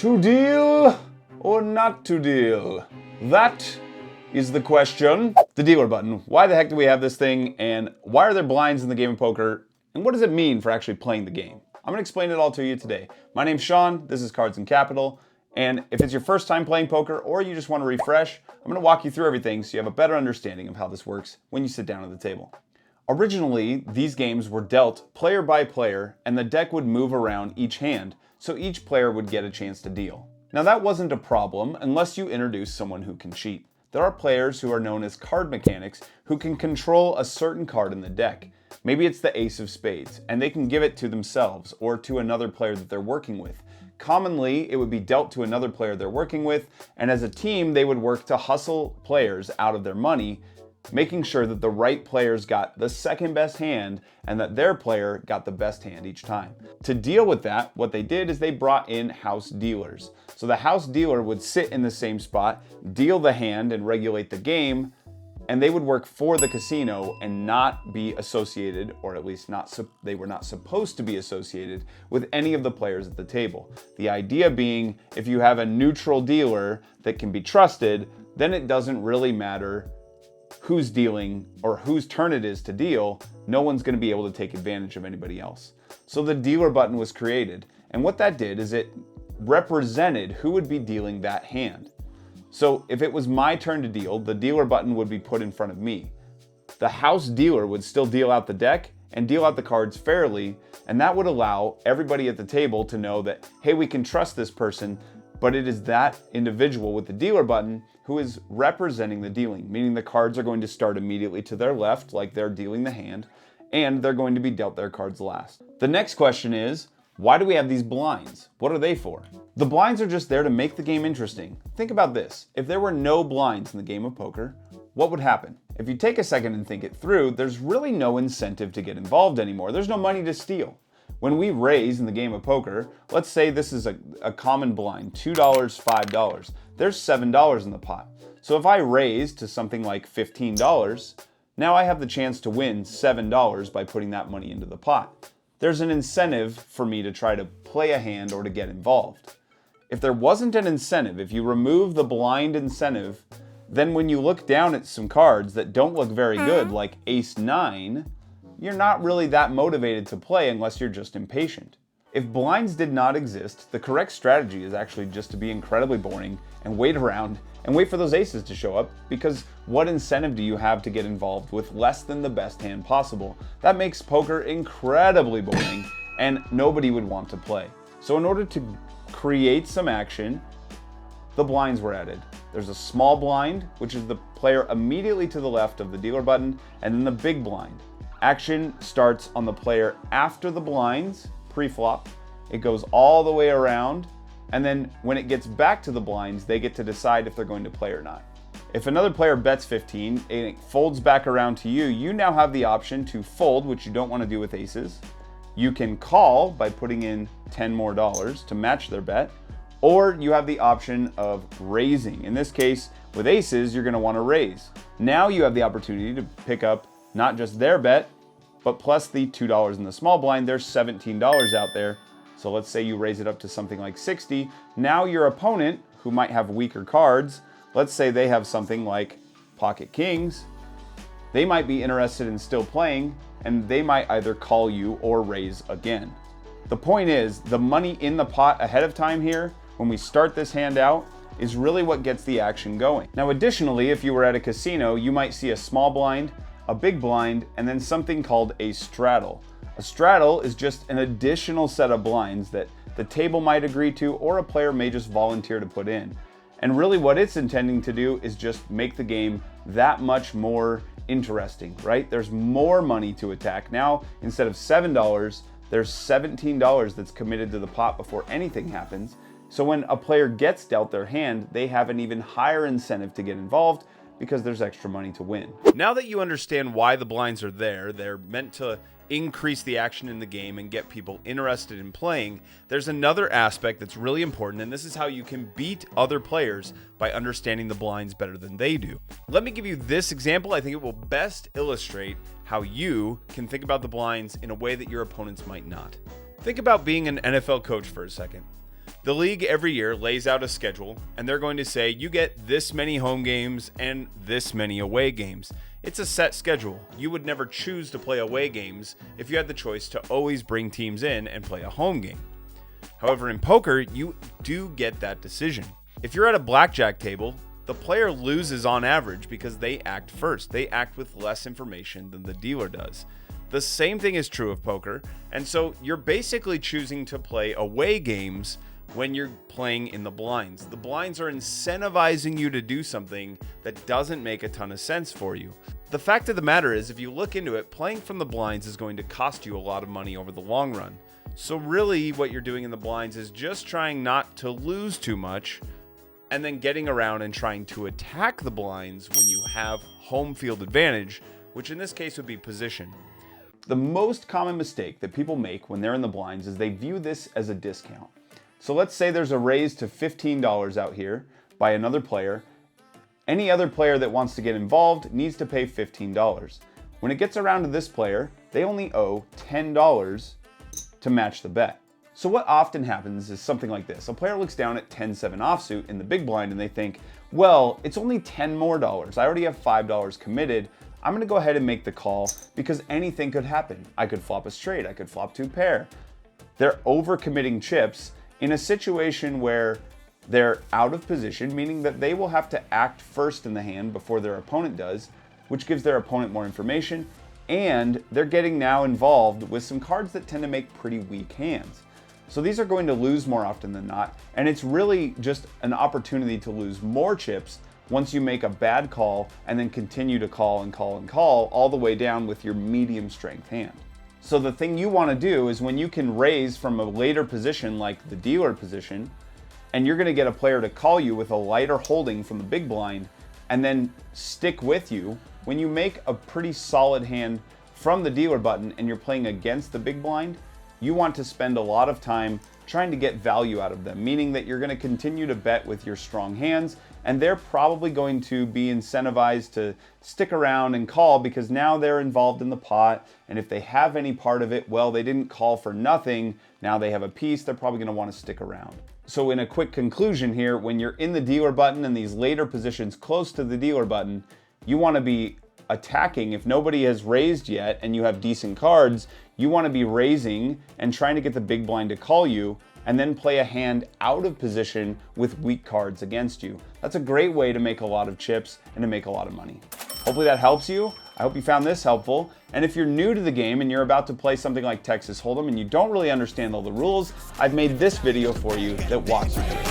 To deal or not to deal? That is the question. The dealer button. Why the heck do we have this thing, and why are there blinds in the game of poker, and what does it mean for actually playing the game? I'm going to explain it all to you today. My name's Sean, this is Cards and Capital, and if it's your first time playing poker or you just want to refresh, I'm going to walk you through everything so you have a better understanding of how this works when you sit down at the table. Originally, these games were dealt player by player, and the deck would move around each hand, so each player would get a chance to deal. Now that wasn't a problem unless you introduce someone who can cheat. There are players who are known as card mechanics who can control a certain card in the deck. Maybe it's the ace of spades, and they can give it to themselves or to another player that they're working with. Commonly, it would be dealt to another player they're working with, and as a team, they would work to hustle players out of their money, making sure that the right players got the second best hand and that their player got the best hand each time. To deal with that, what they did is they brought in house dealers. So the house dealer would sit in the same spot, deal the hand and regulate the game, and they would work for the casino and not be associated, or at least they were not supposed to be associated with any of the players at the table. The idea being, if you have a neutral dealer that can be trusted, then it doesn't really matter who's dealing or whose turn it is to deal. No one's going to be able to take advantage of anybody else. So the dealer button was created, and what that did is it represented who would be dealing that hand. So if it was my turn to deal, the dealer button would be put in front of me. The house dealer would still deal out the deck and deal out the cards fairly, and that would allow everybody at the table to know that, hey, we can trust this person, but it is that individual with the dealer button who is representing the dealing, meaning the cards are going to start immediately to their left, like they're dealing the hand, and they're going to be dealt their cards last. The next question is, why do we have these blinds? What are they for? The blinds are just there to make the game interesting. Think about this. If there were no blinds in the game of poker, what would happen? If you take a second and think it through, there's really no incentive to get involved anymore. There's no money to steal. When we raise in the game of poker, let's say this is a common blind, $2, $5. There's $7 in the pot. So if I raise to something like $15, now I have the chance to win $7 by putting that money into the pot. There's an incentive for me to try to play a hand or to get involved. If there wasn't an incentive, if you remove the blind incentive, then when you look down at some cards that don't look very good, like Ace 9, you're not really that motivated to play unless you're just impatient. If blinds did not exist, the correct strategy is actually just to be incredibly boring and wait around and wait for those aces to show up, because what incentive do you have to get involved with less than the best hand possible? That makes poker incredibly boring and nobody would want to play. So in order to create some action, the blinds were added. There's a small blind, which is the player immediately to the left of the dealer button, and then the big blind. Action starts on the player after the blinds, pre-flop. It goes all the way around, and then when it gets back to the blinds, they get to decide if they're going to play or not. If another player bets 15 and it folds back around to you, you now have the option to fold, which you don't want to do with aces. You can call by putting in $10 more to match their bet, or you have the option of raising. In this case, with aces, you're going to want to raise. Now you have the opportunity to pick up not just their bet, but plus the $2 in the small blind. There's $17 out there. So let's say you raise it up to something like 60. Now your opponent, who might have weaker cards, let's say they have something like pocket kings, they might be interested in still playing, and they might either call you or raise again. The point is, the money in the pot ahead of time here, when we start this hand out, is really what gets the action going. Now additionally, if you were at a casino, you might see a small blind, a big blind, and then something called a straddle. A straddle is just an additional set of blinds that the table might agree to, or a player may just volunteer to put in. And really what it's intending to do is just make the game that much more interesting, right? There's more money to attack. Now, instead of $7, there's $17 that's committed to the pot before anything happens. So when a player gets dealt their hand, they have an even higher incentive to get involved because there's extra money to win. Now that you understand why the blinds are there, they're meant to increase the action in the game and get people interested in playing, there's another aspect that's really important, and this is how you can beat other players by understanding the blinds better than they do. Let me give you this example. I think it will best illustrate how you can think about the blinds in a way that your opponents might not. Think about being an NFL coach for a second. The league every year lays out a schedule, and they're going to say you get this many home games and this many away games. It's a set schedule. You would never choose to play away games if you had the choice to always bring teams in and play a home game. However, in poker, you do get that decision. If you're at a blackjack table, the player loses on average because they act first. They act with less information than the dealer does. The same thing is true of poker, and so you're basically choosing to play away games when you're playing in the blinds. The blinds are incentivizing you to do something that doesn't make a ton of sense for you. The fact of the matter is, if you look into it, playing from the blinds is going to cost you a lot of money over the long run. So really what you're doing in the blinds is just trying not to lose too much, and then getting around and trying to attack the blinds when you have home field advantage, which in this case would be position. The most common mistake that people make when they're in the blinds is they view this as a discount. So let's say there's a raise to $15 out here by another player. Any other player that wants to get involved needs to pay $15. When it gets around to this player, they only owe $10 to match the bet. So what often happens is something like this. A player looks down at 10-7 offsuit in the big blind and they think, well, it's only $10 more. I already have $5 committed. I'm gonna go ahead and make the call because anything could happen. I could flop a straight, I could flop two pair. They're overcommitting chips in a situation where they're out of position, meaning that they will have to act first in the hand before their opponent does, which gives their opponent more information, and they're getting now involved with some cards that tend to make pretty weak hands. So these are going to lose more often than not, and it's really just an opportunity to lose more chips once you make a bad call and then continue to call and call and call all the way down with your medium strength hand. So the thing you want to do is when you can raise from a later position like the dealer position, and you're going to get a player to call you with a lighter holding from the big blind and then stick with you, when you make a pretty solid hand from the dealer button and you're playing against the big blind, you want to spend a lot of time trying to get value out of them, meaning that you're going to continue to bet with your strong hands, and they're probably going to be incentivized to stick around and call because now they're involved in the pot, and if they have any part of it, well, they didn't call for nothing. Now they have a piece, they're probably going to want to stick around. So in a quick conclusion here, when you're in the dealer button and these later positions close to the dealer button, you want to be attacking. If nobody has raised yet and you have decent cards, you want to be raising and trying to get the big blind to call you and then play a hand out of position with weak cards against you. That's a great way to make a lot of chips and to make a lot of money. Hopefully that helps you. I hope you found this helpful. And if you're new to the game and you're about to play something like Texas Hold'em and you don't really understand all the rules, I've made this video for you that walks you through it.